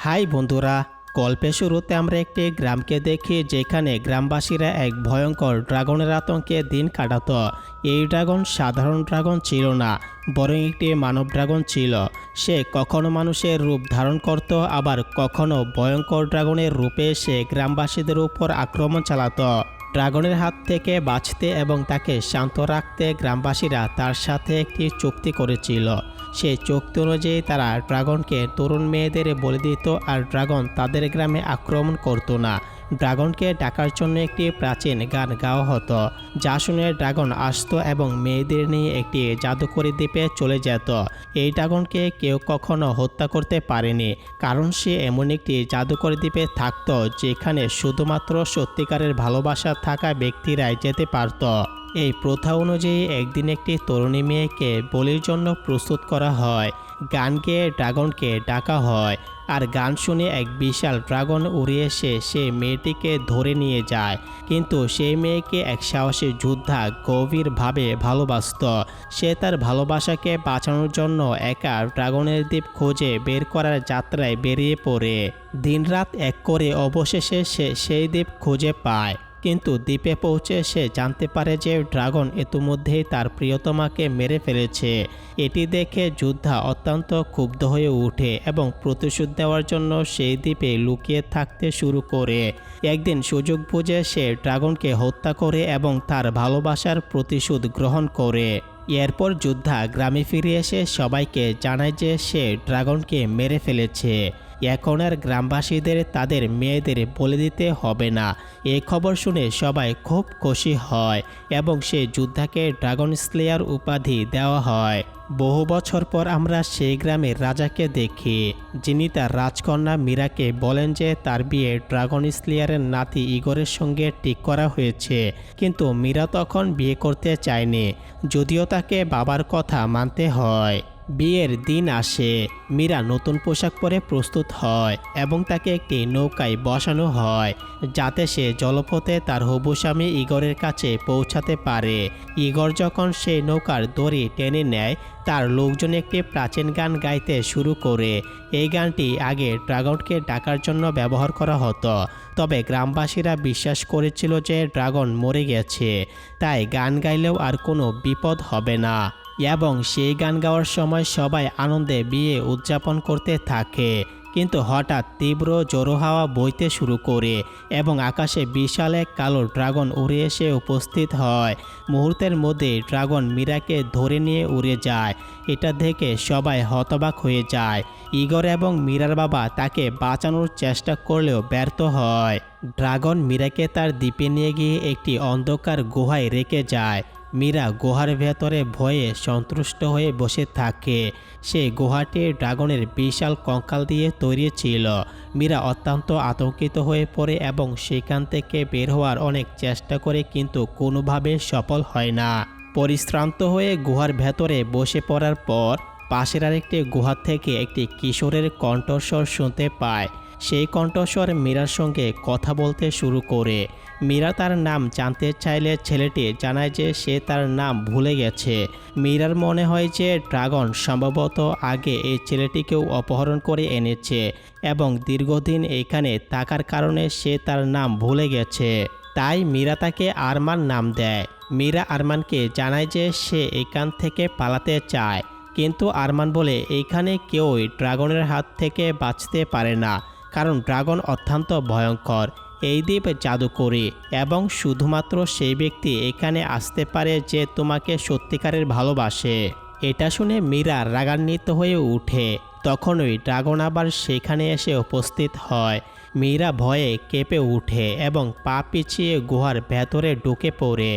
High বন্ধুরা, গল্পের শুরুতে আমরা একটি গ্রামকে দেখি যেখানে গ্রামবাসীরা এক ভয়ঙ্কর ড্রাগনের আতঙ্কে দিন কাটাত। এই ড্রাগন সাধারণ ড্রাগন ছিল না, বরং একটি মানব ড্রাগন ছিল। সে কখনো মানুষের রূপ ধারণ করত, আবার কখনো ভয়ঙ্কর ড্রাগনের রূপে এসে গ্রামবাসীদের উপর আক্রমণ চালাতো। ড্রাগনের হাত থেকে বাঁচতে এবং তাকে শান্ত রাখতে গ্রামবাসীরা তার সাথে একটি চুক্তি করেছিল। সেই চুক্তি অনুযায়ী তারা ড্রাগনকে তরুণ মেয়েদের বলে দিত, আর ড্রাগন তাদের গ্রামে আক্রমণ করত না। ড্রাগনকে ডাকার জন্য একটি প্রাচীন গান গাওয়া হতো, যা শুনে ড্রাগন আসতো এবং মেয়েদের নিয়ে একটি জাদুকরী দ্বীপে চলে যেত। এই ড্রাগনকে কেউ কখনো হত্যা করতে পারেনি, কারণ সে এমন একটি জাদুকরী দ্বীপে থাকতো যেখানে শুধুমাত্র সত্যিকারের ভালোবাসা থাকা ব্যক্তিরাই যেতে পারত। এই প্রথা অনুযায়ী একদিন একটি তরুণী মেয়েকে বলির জন্য প্রস্তুত করা হয়। গান গেয়ে ড্রাগনকে ডাকা হয়, আর গান শুনে এক বিশাল ড্রাগন উড়ে এসে সেই মেয়েটিকে ধরে নিয়ে যায়। কিন্তু সেই মেয়েকে এক সাহসী যোদ্ধা গভীরভাবে ভালোবাসত। সে তার ভালোবাসাকে বাঁচানোর জন্য একা ড্রাগনের দ্বীপ খুঁজে বের করার যাত্রায় বেরিয়ে পড়ে। দিনরাত এক করে অবশেষে সে সেই দ্বীপ খুঁজে পায়। কিন্তু দ্বীপে পৌঁছে সে জানতে পারে যে ড্রাগন ইতিমধ্যেই তার প্রিয়তমাকে মেরে ফেলেছে। এটি দেখে যোদ্ধা অত্যন্ত ক্ষুব্ধ হয়ে ওঠে এবং প্রতিশোধ দেওয়ার জন্য সেই দ্বীপে লুকিয়ে থাকতে শুরু করে। একদিন সুযোগ বুঝে সে ড্রাগনকে হত্যা করে এবং তার ভালোবাসার প্রতিশোধ গ্রহণ করে। এরপর যোদ্ধা গ্রামে ফিরে এসে সবাইকে জানায় যে সে ড্রাগনকে মেরে ফেলেছে। এখন আর গ্রামবাসীদের তাদের মেয়েদের বলে দিতে হবে না। এই খবর শুনে সবাই খুব খুশি হয় এবং সেই যোদ্ধাকে ড্রাগন স্লেয়ার উপাধি দেওয়া হয়। বহু বছর পর আমরা সেই গ্রামের রাজাকে দেখি, যিনি তার রাজকন্যা মীরাকে বলেন যে তার বিয়ে ড্রাগন স্লেয়ারের নাতি ইগরের সঙ্গে ঠিক করা হয়েছে। কিন্তু মীরা তখন বিয়ে করতে চায়নি, যদিও তাকে বাবার কথা মানতে হয়। বিয়ের দিন আসে, মীরা নতুন পোশাক পরে প্রস্তুত হয় এবং তাকে একটি নৌকায় বসানো হয়, যাতে সে জলপথে তার হবু স্বামী ইগরের কাছে পৌঁছাতে পারে। ইগর যখন সেই নৌকার দড়ি টেনে নেয়, তার লোকজন একটি প্রাচীন গান গাইতে শুরু করে। এই গানটি আগে ড্রাগনকে ডাকার জন্য ব্যবহার করা হতো, তবে গ্রামবাসীরা বিশ্বাস করেছিল যে ড্রাগন মরে গেছে, তাই গান গাইলেও আর কোনো বিপদ হবে না। এবং সেই গান গাওয়ার সময় সবাই আনন্দে বিয়ে উদযাপন করতে থাকে। কিন্তু হঠাৎ তীব্র জোড়ো হাওয়া বইতে শুরু করে এবং আকাশে বিশাল এক কালো ড্রাগন উড়ে এসে উপস্থিত হয়। মুহূর্তের মধ্যে ড্রাগন মীরাকে ধরে নিয়ে উড়ে যায়। এটা দেখে সবাই হতবাক হয়ে যায়। ইগর এবং মীরার বাবা তাকে বাঁচানোর চেষ্টা করলেও ব্যর্থ হয়। ড্রাগন মীরাকে তার দ্বীপে নিয়ে গিয়ে একটি অন্ধকার গুহায় রেখে যায়। মীরা গুহার ভেতরে ভয়ে সন্তুষ্ট হয়ে বসে থাকে। সেই গুহাটি ড্রাগনের বিশাল কঙ্কাল দিয়ে তৈরি ছিল। মীরা অত্যন্ত আতঙ্কিত হয়ে পড়ে এবং সেখান থেকে বের হওয়ার অনেক চেষ্টা করে, কিন্তু কোনোভাবে সফল হয় না। পরিশ্রান্ত হয়ে গুহার ভেতরে বসে পড়ার পর পাশের আরেকটি গুহা থেকে একটি কিশোরের কণ্ঠস্বর শুনতে পায়। সেই কণ্ঠস্বর মীরার সঙ্গে কথা বলতে শুরু করে। মীরা তার নাম জানতে চাইলে ছেলেটি জানায় যে সে তার নাম ভুলে গেছে। মীরার মনে হয় যে ড্রাগন সম্ভবত আগে এই ছেলেটিকেও অপহরণ করে এনেছে এবং দীর্ঘদিন এখানে থাকার কারণে সে তার নাম ভুলে গেছে। তাই মীরা তাকে আরমান নাম দেয়। মীরা আরমানকে জানায় যে সে এখান থেকে পালাতে চায়, কিন্তু আরমান বলে এইখানে কেউই ড্রাগনের হাত থেকে বাঁচতে পারে না, কারণ ড্রাগন অত্যন্ত ভয়ঙ্কর। এই দ্বীপ জাদুকরী এবং শুধুমাত্র সেই ব্যক্তি এখানে আসতে পারে যে তোমাকে সত্যিকারের ভালোবাসে। এটা শুনে মীরা রাগান্বিত হয়ে ওঠে। তখনই ড্রাগন আবার সেখানে এসে উপস্থিত হয়। মীরা ভয়ে কেঁপে ওঠে এবং পা পিছিয়ে গুহার ভেতরে ঢুকে পড়ে।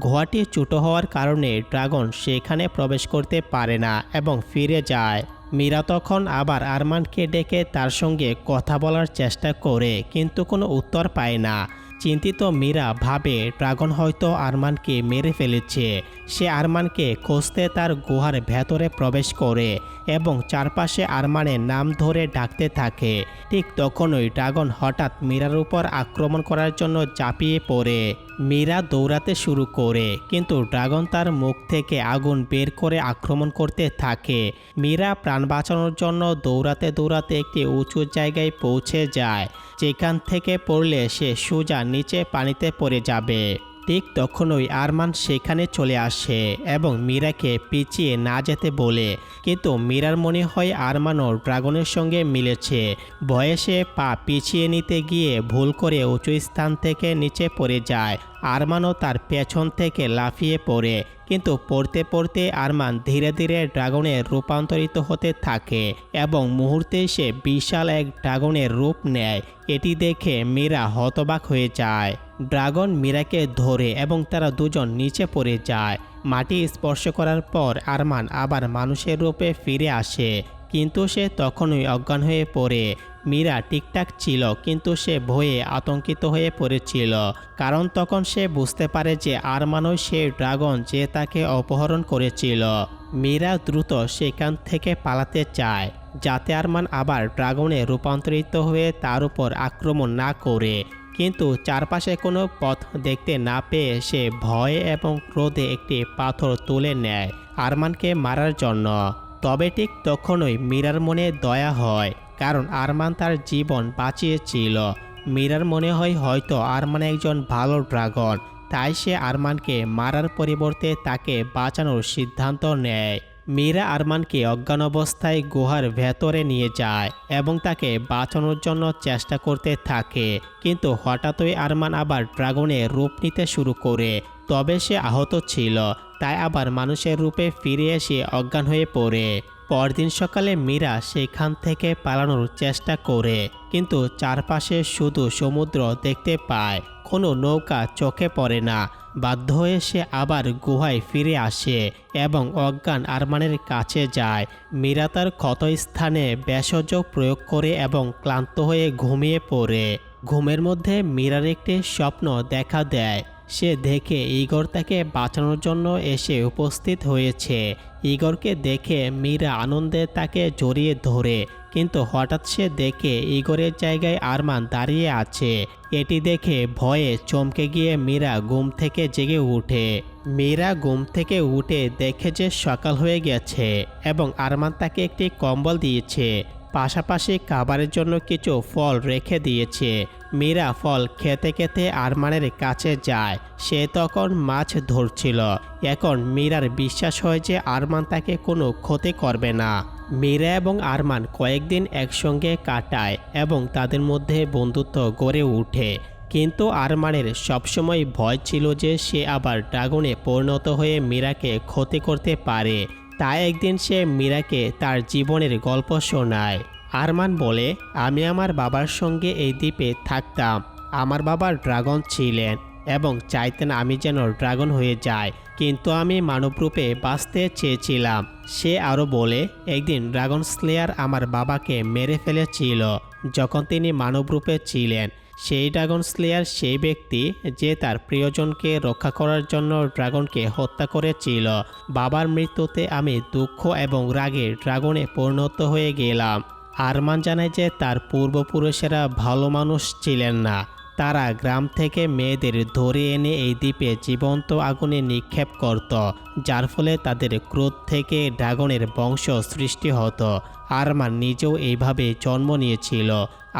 গুহাটি ছোট হওয়ার কারণে ড্রাগন সেখানে প্রবেশ করতে পারে না এবং ফিরে যায়। মীরা তখন আবার আরমানকে ডেকে তার সঙ্গে কথা বলার চেষ্টা করে, কিন্তু কোনো উত্তর পায় না। চিন্তিত মীরা ভাবে ড্রাগন হয়তো আরমানকে মেরে ফেলেছে। সে আরমানকে খুঁজতে তার গুহার ভেতরে প্রবেশ করে এবং চারপাশে আরমানের নাম ধরে ডাকতে থাকে। ঠিক তখনই ড্রাগন হঠাৎ মীরার উপর আক্রমণ করার জন্য ঝাঁপিয়ে পড়ে। মীরা দৌড়াতে শুরু করে, কিন্তু ড্রাগন তার মুখ থেকে আগুন বের করে আক্রমণ করতে থাকে। মীরা প্রাণ বাঁচানোর জন্য দৌড়াতে দৌড়াতে একটি উঁচু জায়গায় পৌঁছে যায়, যেখান থেকে পড়লে সে সোজা নিচে পানিতে পড়ে যাবে। ঠিক তখনই আরমান সেখানে চলে আসে এবং মীরাকে পিছিয়ে না যেতে বলে, কিন্তু মীরার মনে হয় আরমানও ড্রাগনের সঙ্গে মিলেছে। ভয়ে সে পা পিছিয়ে নিতে গিয়ে ভুল করে উঁচু স্থান থেকে নিচে পড়ে যায়। আরমানও তার পেছন থেকে লাফিয়ে পড়ে, কিন্তু পড়তে পড়তে আরমান ধীরে ধীরে ড্রাগনে রূপান্তরিত হতে থাকে এবং মুহূর্তেই সে বিশাল এক ড্রাগনের রূপ নেয়। এটি দেখে মীরা হতবাক হয়ে যায়। ড্রাগন মীরাকে ধরে এবং তারা দুজন নিচে পড়ে যায়। মাটি স্পর্শ করার পর আরমান আবার মানুষের রূপে ফিরে আসে, কিন্তু সে তখনই অজ্ঞান হয়ে পড়ে। মীরা ঠিকঠাক ছিল, কিন্তু সে ভয়ে আতঙ্কিত হয়ে পড়েছিল, কারণ তখন সে বুঝতে পারে যে আরমানই সেই ড্রাগন যে তাকে অপহরণ করেছিল। মীরা দ্রুত সেখান থেকে পালাতে চায়, যাতে আরমান আবার ড্রাগনে রূপান্তরিত হয়ে তার উপর আক্রমণ না করে, কিন্তু চারপাশে কোনো পথ দেখতে না পেয়ে সে ভয়ে এবং ক্রোধে একটি পাথর তুলে নেয় আরমানকে মারার জন্য। তবে ঠিক তখনই মীরার মনে দয়া হয়, কারণ আরমান তার জীবন বাঁচিয়েছিল। মীরার মনে হয় হয়তো আরমান একজন ভালো ড্রাগন, তাই সে আরমানকে মারার পরিবর্তে তাকে বাঁচানোর সিদ্ধান্ত নেয়। মীরা আরমানকে অজ্ঞান অবস্থায় গুহার ভেতরে নিয়ে যায় এবং তাকে বাঁচানোর জন্য চেষ্টা করতে থাকে, কিন্তু হঠাৎই আরমান আবার ড্রাগনের রূপ নিতে শুরু করে। তবে সে আহত ছিল, তাই আবার মানুষের রূপে ফিরে এসে অজ্ঞান হয়ে পড়ে। পরদিন সকালে মীরা সেখান থেকে পালানোর চেষ্টা করে, কিন্তু চারপাশে শুধু সমুদ্র দেখতে পায়, কোনো নৌকা চোখে পড়ে না। বাধ্য হয়ে সে আবার গুহায় ফিরে আসে এবং অজ্ঞান আরমানের কাছে যায়। মীরা তার ক্ষতস্থানে ভেষজ প্রয়োগ করে এবং ক্লান্ত হয়ে ঘুমিয়ে পড়ে। ঘুমের মধ্যে মীরার একটি স্বপ্ন দেখা দেয়। সে দেখে ইগর তাকে বাঁচানোর জন্য এসে উপস্থিত হয়েছে। ইগরকে দেখে মীরা আনন্দে তাকে জড়িয়ে ধরে, কিন্তু হঠাৎ সে দেখে ইগরের জায়গায় আরমান দাঁড়িয়ে আছে। এটি দেখে ভয়ে চমকে গিয়ে মীরা ঘুম থেকে জেগে ওঠে। মীরা ঘুম থেকে উঠে দেখে যে সকাল হয়ে গেছে এবং আরমান তাকে একটি কম্বল দিয়েছে, পাশাপাশি খাবারের জন্য কিছু ফল রেখে দিয়েছে। মীরা ফল খেতে খেতে আরমানের কাছে যায়। সে তখন মাছ ধরছিল। এখন মীরার বিশ্বাস হয় যে আরমান তাকে কোনো ক্ষতি করবে না। মীরা এবং আরমান কয়েকদিন একসঙ্গে কাটায় এবং তাদের মধ্যে বন্ধুত্ব গড়ে ওঠে, কিন্তু আরমানের সবসময় ভয় ছিল যে সে আবার ড্রাগনে পরিণত হয়ে মীরাকে ক্ষতি করতে পারে। তাই একদিন সে মীরাকে তার জীবনের গল্প শোনায়। আরমান বলে, আমি আমার বাবার সঙ্গে এই দ্বীপে থাকতাম। আমার বাবা ড্রাগন ছিলেন এবং চাইতেন আমি যেন ড্রাগন হয়ে যাই, কিন্তু আমি মানবরূপে বাঁচতে চেয়েছিলাম। সে আরও বলে, একদিন ড্রাগন স্লেয়ার আমার বাবাকে মেরে ফেলেছিল যখন তিনি মানবরূপে ছিলেন। সেই ড্রাগন স্লেয়ার সেই ব্যক্তি যে তার প্রিয়জনকে রক্ষা করার জন্য ড্রাগনকে হত্যা করেছিল। বাবার মৃত্যুতে আমি দুঃখ এবং রাগে ড্রাগনে পরিণত হয়ে গেলাম। আরমান জানায় যে তার পূর্বপুরুষেরা ভালো মানুষ ছিলেন না। তারা গ্রাম থেকে মেয়েদের ধরে এনে এই দ্বীপে জীবন্ত আগুনে নিক্ষেপ করত, যার ফলে তাদের ক্রোধ থেকে ড্রাগনের বংশ সৃষ্টি হতো। আরমান নিজেও এইভাবে জন্ম নিয়েছিল,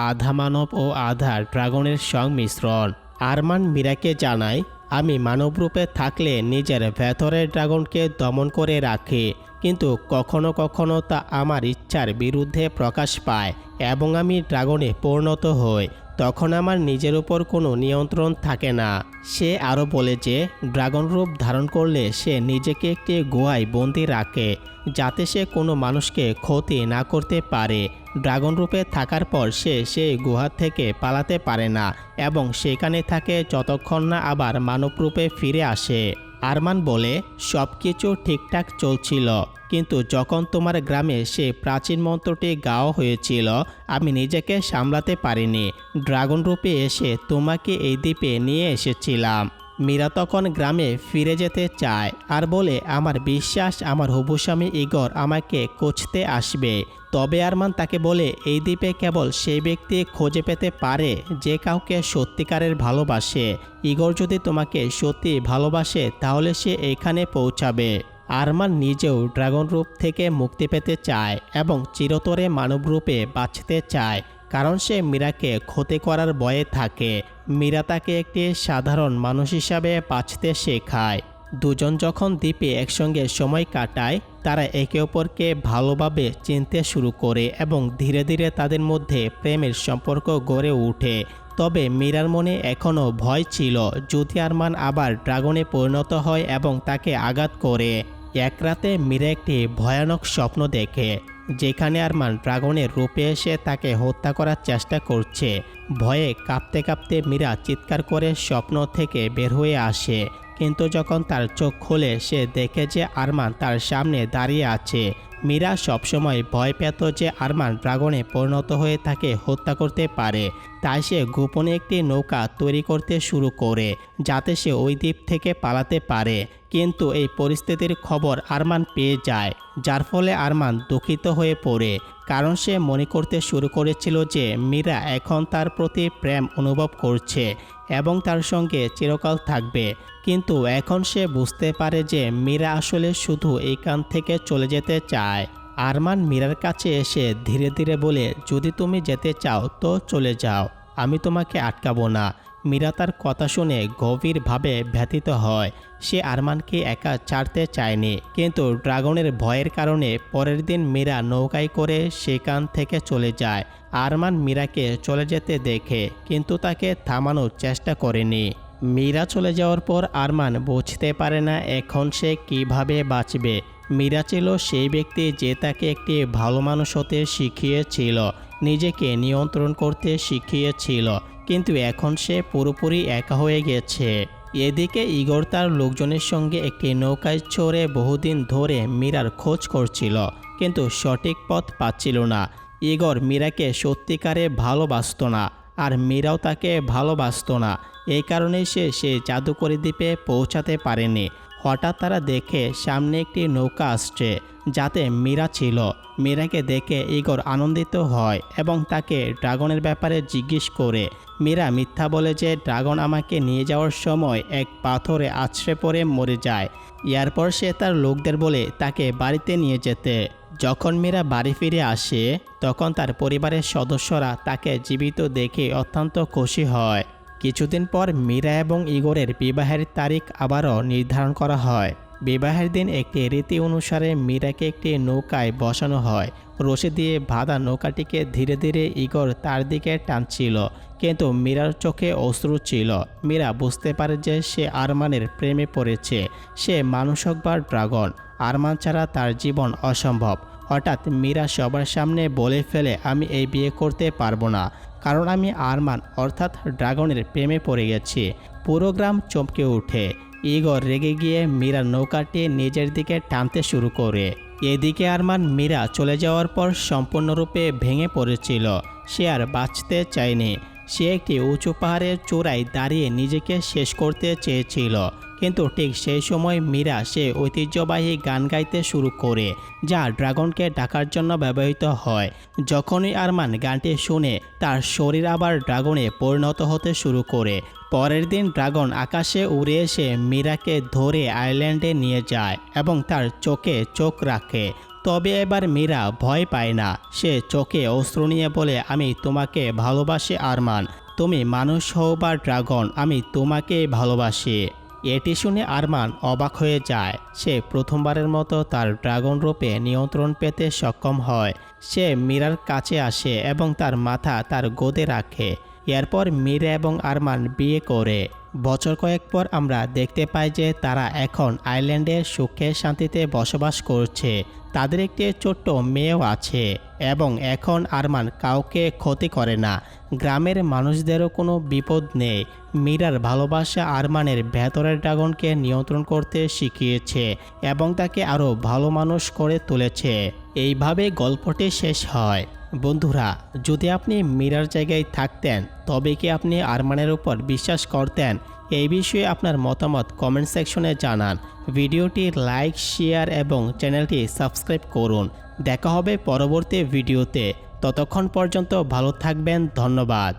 আধা মানব ও আধা ড্রাগনের সংমিশ্রণ। আরমান মীরাকে জানায়, আমি মানবরূপে থাকলে নিজের ভেতরের ড্রাগনকে দমন করে রাখি, কিন্তু কখনো কখনো তা আমার ইচ্ছার বিরুদ্ধে প্রকাশ পায় এবং আমি ড্রাগনে পরিণত হই। তখন আমার নিজের উপর কোনো নিয়ন্ত্রণ থাকে না। সে আরও বলে যে ড্রাগন রূপ ধারণ করলে সে নিজেকে একটি গুহায় বন্দি রাখে, যাতে সে কোনো মানুষকে ক্ষতি না করতে পারে। ড্রাগন রূপে থাকার পর সে সেই গুহা থেকে পালাতে পারে না এবং সেখানে থাকে যতক্ষণ না আবার মানব রূপে ফিরে আসে। আরমান বলে, সব কিছু ঠিকঠাক চলছিল, কিন্তু যখন তোমার গ্রামে সে প্রাচীন মন্ত্রটি গাওয়া হয়েছিল আমি নিজেকে সামলাতে পারিনি। ড্রাগন রূপে এসে তোমাকে এই দ্বীপে নিয়ে এসেছিলাম। মীরা তখন গ্রামে ফিরে যেতে চায় আর বলে, আমার বিশ্বাস আমার হবু স্বামী ইগর আমাকে খুঁজতে আসবে। তবে আরমান তাকে বলে, এই দ্বীপে কেবল সেই ব্যক্তি খুঁজে পেতে পারে যে কাউকে সত্যিকারের ভালোবাসে। ইগর যদি তোমাকে সত্যি ভালোবাসে তাহলে সে এখানে পৌঁছাবে। আরমান নিজেও ড্রাগন রূপ থেকে মুক্তি পেতে চায় এবং চিরতরে মানব রূপে বাঁচতে চায়, কারণ সে মীরাকে ক্ষতি করার ভয়ে থাকে। মীরা তাকে একটি সাধারণ মানুষ হিসাবে বাঁচতে শেখায়। দুজন যখন দ্বীপে একসঙ্গে সময় কাটায়, তারা একে অপরকে ভালোভাবে চিনতে শুরু করে এবং ধীরে ধীরে তাদের মধ্যে প্রেমের সম্পর্ক গড়ে ওঠে। তবে মীরার মনে এখনও ভয় ছিল, যদি আরমান আবার ড্রাগনে পরিণত হয় এবং তাকে আঘাত করে। এক রাতে মীরা একটি ভয়ানক স্বপ্ন দেখে, যেখানে আরমান ড্রাগনের রূপে এসে তাকে হত্যা করার চেষ্টা করছে। ভয়ে কাঁপতে কাঁপতে মীরা চিৎকার করে স্বপ্ন থেকে বের হয়ে আসে, কিন্তু যখন তার চোখ খুলে সে দেখে যে আরমান তার সামনে দাঁড়িয়ে আছে। মীরা সবসময় ভয় পেত যে আরমান ড্রাগনে পরিণত হয়ে তাকে হত্যা করতে পারে, তাই সে গোপনে একটি নৌকা তৈরি করতে শুরু করে যাতে সে ওই দ্বীপ থেকে পালাতে পারে। কিন্তু এই পরিস্থিতির খবর আরমান পেয়ে যায়, যার ফলে আরমান দুঃখিত হয়ে পড়ে, কারণ সে মনে করতে শুরু করেছিল যে মীরা এখন তার প্রতি প্রেম অনুভব করছে এবং তার সঙ্গে চিরকাল থাকবে। কিন্তু এখন সে বুঝতে পারে যে মীরা আসলে শুধু এইখান থেকে চলে যেতে চায়। আরমান মীরার কাছে এসে ধীরে ধীরে বলে, যদি তুমি যেতে চাও তো চলে যাও, আমি তোমাকে আটকাবো না। মীরা তার কথা শুনে গভীরভাবে ব্যথিত হয়। সে আরমানকে একা ছাড়তে চায়নি, কিন্তু ড্রাগনের ভয়ের কারণে পরের দিন মীরা নৌকায় করে সেখান থেকে চলে যায়। আরমান মীরাকে চলে যেতে দেখে, কিন্তু তাকে থামানোর চেষ্টা করেনি। মীরা চলে যাওয়ার পর আরমান বুঝতে পারে না এখন সে কিভাবে বাঁচবে। মীরা ছিল সেই ব্যক্তি যে তাকে একটি ভালো মানুষ হতে শিখিয়েছিল, নিজেকে নিয়ন্ত্রণ করতে শিখিয়েছিল, কিন্তু এখন সে পুরোপুরি একা হয়ে গেছে। এদিকে ইগর তার লোকজনের সঙ্গে একটি নৌকায় চড়ে বহুদিন ধরে মীরার খোঁজ করছিল, কিন্তু সঠিক পথ পাচ্ছিল না। ইগর মীরাকে সত্যিকারে ভালোবাসত না, আর মীরাও তাকে ভালোবাসত না। এই কারণেই সে জাদুকরী দ্বীপে পৌঁছাতে পারেনি। হঠাৎ তারা দেখে সামনে একটি নৌকা আসছে, যাতে মীরা ছিল। মীরাকে দেখে ইগর আনন্দিত হয় এবং তাকে ড্রাগনের ব্যাপারে জিজ্ঞেস করে। মীরা মিথ্যা বলে যে ড্রাগন আমাকে নিয়ে যাওয়ার সময় এক পাথরে আছড়ে পড়ে মরে যায়। এরপর সে তার লোকদের বলে তাকে বাড়িতে নিয়ে যেতে। যখন মীরা বাড়ি ফিরে আসে, তখন তার পরিবারের সদস্যরা তাকে জীবিত দেখে অত্যন্ত খুশি হয়। কিছুদিন পর মীরা এবং ইগরের বিবাহের তারিখ আবারও নির্ধারণ করা হয়। বিবাহের দিন একটি রীতি অনুসারে মীরাকে একটি নৌকায় বসানো হয়। রশি দিয়ে বাঁধা নৌকাটিকে ধীরে ধীরে ইগর তার দিকে টানছিল, কিন্তু মীরার চোখে অশ্রু ছিল। মীরা বুঝতে পারে যে সে আরমানের প্রেমে পড়েছে। সে মানুষ হোক বা ড্রাগন, আরমান ছাড়া তার জীবন অসম্ভব। হঠাৎ মীরা সবার সামনে বলে ফেলে, আমি এই বিয়ে করতে পারবো না, কারণ আমি আরমান অর্থাৎ ড্রাগনের প্রেমে পড়ে গেছি। পুরো গ্রাম চমকে ওঠে। ইগর রেগে গিয়ে মীরার নৌকাটি নিজের দিকে টানতে শুরু করে। এদিকে আরমান মীরা চলে যাওয়ার পর সম্পূর্ণরূপে ভেঙে পড়েছিল। সে আর বাঁচতে চায়নি। সে একটি উঁচু পাহাড়ের চূড়ায় দাঁড়িয়ে নিজেকে শেষ করতে চেয়েছিল, কিন্তু ঠিক সেই সময় মীরা সে ঐতিহ্যবাহী গান গাইতে শুরু করে, যা ড্রাগনকে ডাকার জন্য ব্যবহৃত হয়। যখনই আরমান গানটি শুনে, তার শরীর আবার ড্রাগনে পরিণত হতে শুরু করে। পরের দিন ড্রাগন আকাশে উড়ে এসে মীরাকে ধরে আইল্যান্ডে নিয়ে যায় এবং তার চোখে চোখ রাখে। তবে এবার মীরা ভয় পায় না। সে চোখে অশ্রু নিয়ে বলে, আমি তোমাকে ভালোবাসি আরমান, তুমি মানুষ হও বা ড্রাগন, আমি তোমাকে ভালোবাসি। এটি শুনে আরমান অবাক হয়ে যায়। সে প্রথমবারের মতো তার ড্রাগন রূপে নিয়ন্ত্রণ পেতে সক্ষম হয়। সে মীরার কাছে আসে এবং তার মাথা তার গোদে রাখে। এরপর মীরা এবং আরমান বিয়ে করে। বছর কয়েক পর আমরা দেখতে পাই যে তারা এখন আইল্যান্ডে সুখে শান্তিতে বসবাস করছে। তাদের একটি ছোট্ট মেয়েও আছে এবং এখন আরমান কাউকে ক্ষতি করে না। গ্রামের মানুষদেরও কোনো বিপদ নেই। মীরার ভালোবাসা আরমানের ভেতরের ড্রাগনকে নিয়ন্ত্রণ করতে শিখিয়েছে এবং তাকে আরও ভালো মানুষ করে তুলেছে। এইভাবে গল্পটি শেষ হয়। বন্ধুরা, যদি আপনি মীরার জায়গায় থাকতেন তবে কি আপনি আরমানের উপর বিশ্বাস করতেন? এই বিষয়ে আপনার মতামত কমেন্ট সেকশনে জানান। ভিডিওটি লাইক, শেয়ার এবং চ্যানেলটি সাবস্ক্রাইব করুন। দেখা হবে পরবর্তী ভিডিওতে। ততক্ষণ পর্যন্ত ভালো থাকবেন। ধন্যবাদ।